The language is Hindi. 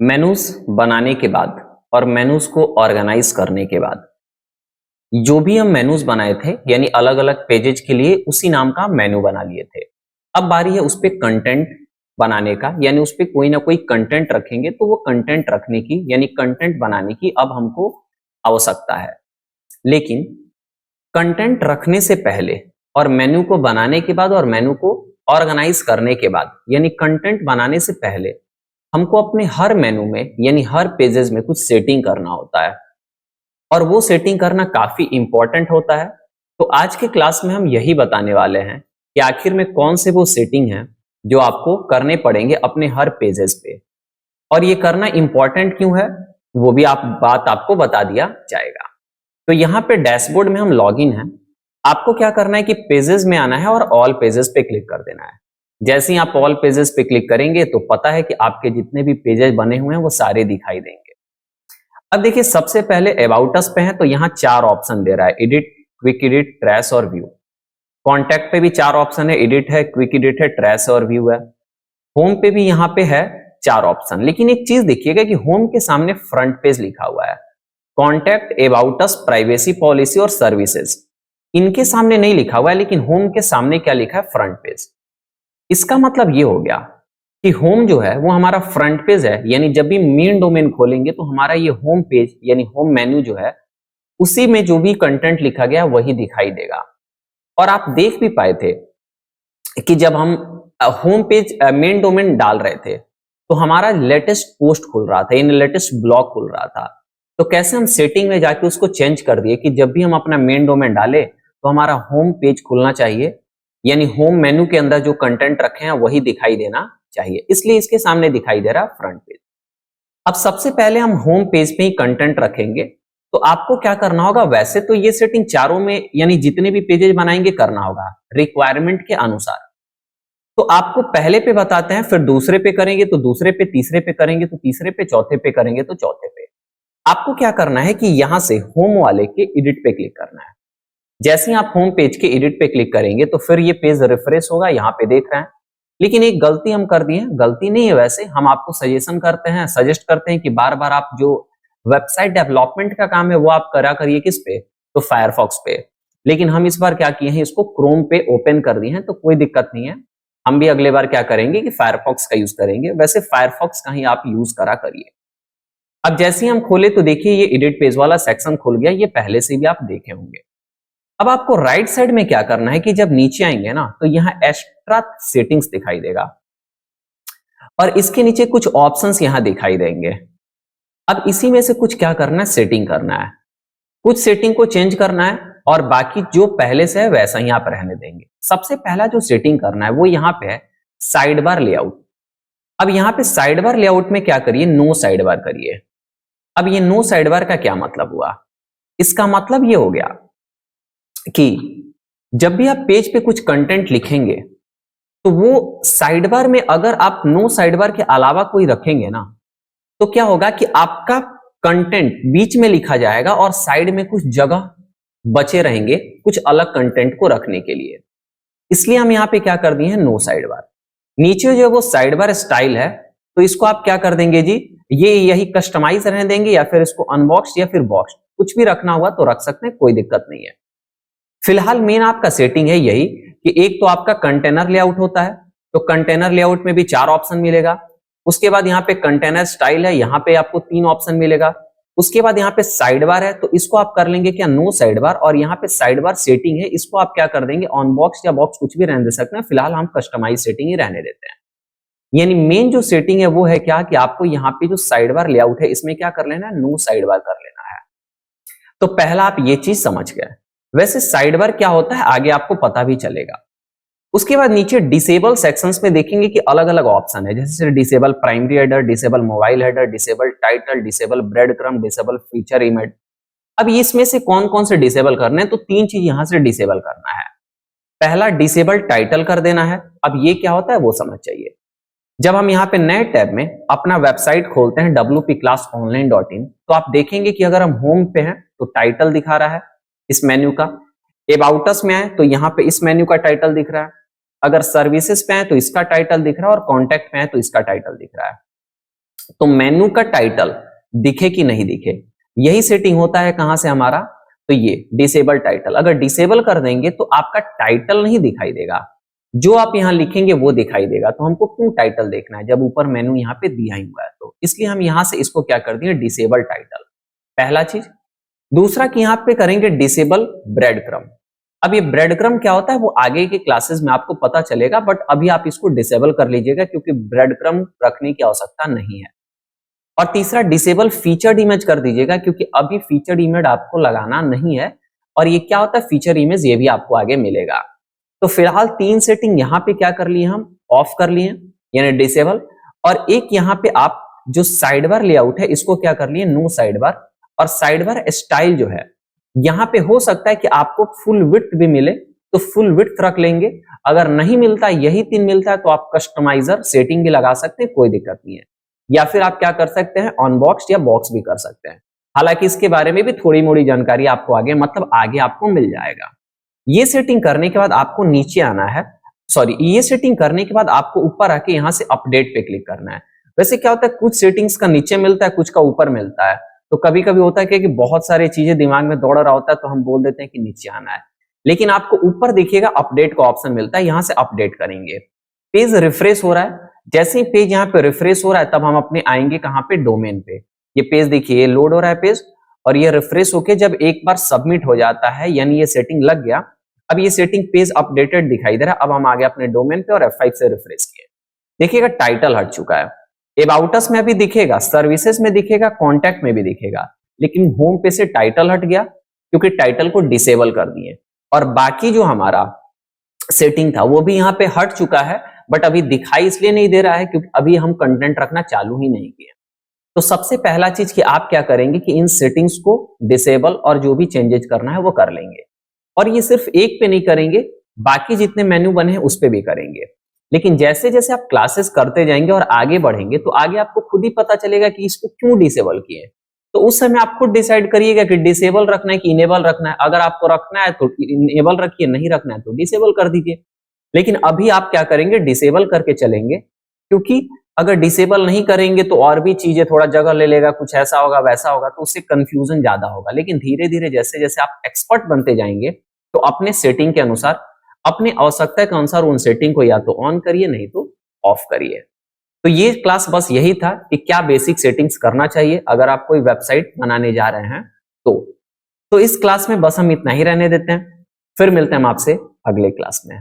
मेनूज बनाने के बाद और मेनूज को ऑर्गेनाइज करने के बाद जो भी हम मेनूज बनाए थे यानी अलग अलग पेजेज के लिए उसी नाम का मेनू बना लिए थे। अब बारी है उस पे कंटेंट बनाने का, यानी उस पे कोई ना कोई कंटेंट रखेंगे तो वो कंटेंट रखने की यानी कंटेंट बनाने की अब हमको आवश्यकता है। लेकिन कंटेंट रखने से पहले और मेनू को बनाने के बाद और मेनू को ऑर्गेनाइज करने के बाद यानी कंटेंट बनाने से पहले हमको अपने हर मेनू में यानी हर पेजेस में कुछ सेटिंग करना होता है और वो सेटिंग करना काफी इंपॉर्टेंट होता है। तो आज के क्लास में हम यही बताने वाले हैं कि आखिर में कौन से वो सेटिंग हैं जो आपको करने पड़ेंगे अपने हर पेजेस पे, और ये करना इंपॉर्टेंट क्यों है वो भी बात आपको बता दिया जाएगा। तो यहाँ पे डैशबोर्ड में हम लॉगिन हैं। आपको क्या करना है कि पेजेस में आना है और ऑल पेजेस पे क्लिक कर देना है। जैसे ही आप ऑल पेजेस पे क्लिक करेंगे तो पता है कि आपके जितने भी पेजेस बने हुए हैं वो सारे दिखाई देंगे। अब देखिए सबसे पहले अबाउट अस पे है तो यहाँ 4 ऑप्शन दे रहा है, एडिट, क्विक एडिट, ट्रेस और व्यू। कॉन्टैक्ट पे भी 4 ऑप्शन है, एडिट है, क्विक एडिट है, ट्रेस और व्यू है। होम पे भी यहाँ पे है 4 ऑप्शन, लेकिन एक चीज देखिएगा कि होम के सामने फ्रंट पेज लिखा हुआ है। Contact, about us, privacy policy और सर्विसेज इनके सामने नहीं लिखा हुआ है, लेकिन होम के सामने क्या लिखा है, फ्रंट पेज। इसका मतलब ये हो गया कि होम जो है वो हमारा फ्रंट पेज है, यानी जब भी मेन डोमेन खोलेंगे तो हमारा ये होम पेज यानी होम मेन्यू जो है उसी में जो भी कंटेंट लिखा गया वही दिखाई देगा। और आप देख भी पाए थे कि जब हम होम पेज मेन डोमेन डाल रहे थे तो हमारा लेटेस्ट पोस्ट खुल रहा था, यानी लेटेस्ट ब्लॉग खुल रहा था। तो कैसे हम सेटिंग में जाके उसको चेंज कर दिए कि जब भी हम अपना मेन डोमेन डाले तो हमारा होम पेज खुलना चाहिए, यानी होम मेनू के अंदर जो कंटेंट रखे हैं वही दिखाई देना चाहिए, इसलिए इसके सामने दिखाई दे रहा फ्रंट पेज। अब सबसे पहले हम होम पेज पे ही कंटेंट रखेंगे। तो आपको क्या करना होगा, वैसे तो ये सेटिंग चारों में यानी जितने भी पेजेस बनाएंगे करना होगा रिक्वायरमेंट के अनुसार। तो आपको पहले पे बताते हैं, फिर दूसरे पे करेंगे तो दूसरे पे, तीसरे पे करेंगे तो तीसरे पे, चौथे पे करेंगे तो चौथे पे। आपको क्या करना है कि यहां से होम वाले के एडिट पे क्लिक करना है। जैसे ही आप होम पेज के एडिट पे क्लिक करेंगे तो फिर ये पेज रिफ्रेश होगा, यहाँ पे देख रहे हैं। लेकिन एक गलती हम कर दिए, गलती नहीं है वैसे, हम आपको सजेशन करते हैं, सजेस्ट करते हैं कि बार बार आप जो वेबसाइट डेवलपमेंट का काम है वो आप करा करिए किस पे, तो फायरफॉक्स पे। लेकिन हम इस बार क्या किए हैं, इसको क्रोम पे ओपन कर दिए हैं, तो कोई दिक्कत नहीं है। हम भी अगले बार क्या करेंगे कि फायरफॉक्स का यूज करेंगे। वैसे फायरफॉक्स का ही आप यूज करा करिए। अब जैसे ही हम खोले तो देखिए ये एडिट पेज वाला सेक्शन खुल गया, ये पहले से भी आप देखे होंगे। अब आपको राइट साइड में क्या करना है कि जब नीचे आएंगे ना तो यहाँ एक्स्ट्रा सेटिंग्स दिखाई देगा और इसके नीचे कुछ ऑप्शंस यहाँ दिखाई देंगे। अब इसी में से कुछ क्या करना है, सेटिंग करना है, कुछ सेटिंग को चेंज करना है और बाकी जो पहले से है वैसा ही आप रहने देंगे। सबसे पहला जो सेटिंग करना है वो यहाँ पे है साइड बार लेआउट। अब यहाँ पे साइड बार लेआउट में क्या करिए, नो साइड बार करिए। अब ये नो साइड बार का क्या मतलब हुआ, इसका मतलब ये हो गया कि जब भी आप पेज पे कुछ कंटेंट लिखेंगे तो वो साइड बार में अगर आप नो साइड बार के अलावा कोई रखेंगे ना तो क्या होगा कि आपका कंटेंट बीच में लिखा जाएगा और साइड में कुछ जगह बचे रहेंगे कुछ अलग कंटेंट को रखने के लिए। इसलिए हम यहाँ पे क्या कर दिए हैं, नो साइड बार। नीचे जो वो साइड बार स्टाइल है तो इसको आप क्या कर देंगे जी, ये यही कस्टमाइज रहने देंगे या फिर इसको अनबॉक्स या फिर बॉक्स, कुछ भी रखना हुआ तो रख सकते हैं, कोई दिक्कत नहीं है। फिलहाल मेन आपका सेटिंग है यही कि एक तो आपका कंटेनर लेआउट होता है, तो कंटेनर लेआउट में भी 4 ऑप्शन मिलेगा। उसके बाद यहाँ पे कंटेनर स्टाइल है, यहाँ पे आपको 3 ऑप्शन मिलेगा। उसके बाद यहाँ पे साइड बार है तो इसको आप कर लेंगे क्या, नो साइड बार। और यहाँ पे साइड बार सेटिंग है, इसको आप क्या कर देंगे, ऑन बॉक्स या बॉक्स, कुछ भी रहने दे सकते हैं। फिलहाल हम कस्टमाइज सेटिंग ही रहने देते हैं। यानी मेन जो सेटिंग है वो है क्या कि आपको यहाँ पे जो साइड बार लेआउट है इसमें क्या कर लेना है, नो साइड बार कर लेना है। तो पहला आप ये चीज समझ गए। वैसे साइड बार क्या होता है आगे आपको पता भी चलेगा। उसके बाद नीचे डिसेबल सेक्शंस में देखेंगे कि अलग अलग ऑप्शन है, जैसे disable primary header, disable mobile header, disable title, disable bread crumb, disable feature image. अब इसमें से कौन कौन से डिसेबल करने हैं, तो 3 चीज यहां से डिसेबल करना है। पहला डिसेबल टाइटल कर देना है। अब ये क्या होता है वो समझ चाहिए। जब हम यहाँ पे नए टैब में अपना वेबसाइट खोलते हैं wpclassonline.in तो आप देखेंगे कि अगर हम होम पे हैं तो टाइटल दिखा रहा है इस मेन्यू का, अबाउट अस में आए तो यहाँ पे इस मेन्यू का टाइटल दिख रहा है, अगर सर्विसेज पे आए तो इसका टाइटल दिख रहा है और कॉन्टैक्ट पे आए तो इसका टाइटल दिख रहा है। तो मेनू का टाइटल दिखे कि नहीं दिखे, यही सेटिंग होता है कहां से हमारा, तो ये डिसेबल टाइटल। अगर डिसेबल कर देंगे तो आपका टाइटल नहीं दिखाई देगा, जो आप यहां लिखेंगे वो दिखाई देगा। तो हमको क्यों टाइटल देखना है जब ऊपर मेनू यहाँ पे दिया ही हुआ है, तो इसलिए हम यहां से इसको क्या कर दिए, डिसेबल टाइटल, पहला चीज। दूसरा कि यहाँ पे करेंगे डिसेबल ब्रेड क्रम। अब ये ब्रेड क्रम क्या होता है वो आगे के क्लासेस में आपको पता चलेगा, बट अभी आप इसको डिसेबल कर लीजिएगा क्योंकि ब्रेड क्रम रखने की आवश्यकता नहीं है। और तीसरा डिसेबल फीचर्ड इमेज कर दीजिएगा क्योंकि अभी फीचर्ड इमेज आपको लगाना नहीं है, और ये क्या होता है फीचर इमेज, ये भी आपको आगे मिलेगा। तो फिलहाल 3 सेटिंग यहाँ पे क्या कर लिए, हम ऑफ कर लिए यानी डिसेबल, और एक यहाँ पे आप जो साइड बार लेआउट है इसको क्या कर लिए, नो साइड बार। और साइड बार स्टाइल जो है यहाँ पे हो सकता है कि आपको फुल विड्थ भी मिले तो फुल विड्थ रख लेंगे, अगर नहीं मिलता, यही 3 मिलता है तो आप कस्टमाइजर सेटिंग भी लगा सकते हैं, कोई दिक्कत नहीं है। या फिर आप क्या कर सकते हैं, अनबॉक्स या बॉक्स भी कर सकते हैं। हालांकि इसके बारे में भी थोड़ी मोड़ी जानकारी आपको आगे मतलब आगे आपको मिल जाएगा। ये सेटिंग करने के बाद आपको नीचे आना है, सॉरी ये सेटिंग करने के बाद आपको ऊपर आके यहाँ से अपडेट पे क्लिक करना है। वैसे क्या होता है कुछ सेटिंग्स का नीचे मिलता है, कुछ का ऊपर मिलता है, तो कभी कभी होता है कि बहुत सारी चीजें दिमाग में दौड़ रहा होता है तो हम बोल देते हैं कि नीचे आना है, लेकिन आपको ऊपर देखिएगा अपडेट का ऑप्शन मिलता है, यहाँ से अपडेट करेंगे। पेज रिफ्रेश हो रहा है, जैसे ही पेज यहाँ पे रिफ्रेश हो रहा है तब हम अपने आएंगे कहाँ पे, डोमेन पे। ये पेज देखिए ये लोड हो रहा है पेज, और ये रिफ्रेश होके जब एक बार सबमिट हो जाता है यानी ये सेटिंग लग गया, अब ये सेटिंग पेज अपडेटेड दिखाई दे रहा है। अब हम आ गए अपने डोमेन पे और F5 से रिफ्रेश किए, देखिएगा टाइटल हट चुका है। अबाउट अस में भी दिखेगा, सर्विसेज में दिखेगा, कॉन्टैक्ट में भी दिखेगा, लेकिन होम पे से टाइटल हट गया क्योंकि टाइटल को डिसेबल कर दिए। और बाकी जो हमारा सेटिंग था वो भी यहाँ पे हट चुका है, बट अभी दिखाई इसलिए नहीं दे रहा है क्योंकि अभी हम कंटेंट रखना चालू ही नहीं किए। तो सबसे पहला चीज कि आप क्या करेंगे कि इन सेटिंग्स को डिसेबल और जो भी चेंजेस करना है वो कर लेंगे, और ये सिर्फ एक पे नहीं करेंगे, बाकी जितने मेन्यू बने हैं उस पे भी करेंगे। लेकिन जैसे जैसे आप क्लासेस करते जाएंगे और आगे बढ़ेंगे तो आगे आपको खुद ही पता चलेगा कि इसको क्यों डिसेबल किए। तो उस समय आप खुद डिसाइड करिएगा कि डिसेबल रखना है कि इनेबल रखना है। अगर आपको रखना है तो इनेबल रखिए, नहीं रखना है तो डिसेबल कर दीजिए। लेकिन अभी आप क्या करेंगे, डिसेबल करके चलेंगे, क्योंकि अगर डिसेबल नहीं करेंगे तो और भी चीजें थोड़ा जगह ले लेगा, कुछ ऐसा होगा वैसा होगा, तो उससे कंफ्यूजन ज्यादा होगा। लेकिन धीरे धीरे जैसे जैसे आप एक्सपर्ट बनते जाएंगे तो अपने सेटिंग के अनुसार, अपनी आवश्यकता के अनुसार उन सेटिंग को या तो ऑन करिए नहीं तो ऑफ करिए। तो ये क्लास बस यही था कि क्या बेसिक सेटिंग्स करना चाहिए अगर आप कोई वेबसाइट बनाने जा रहे हैं तो इस क्लास में बस हम इतना ही रहने देते हैं, फिर मिलते हैं हम आपसे अगले क्लास में।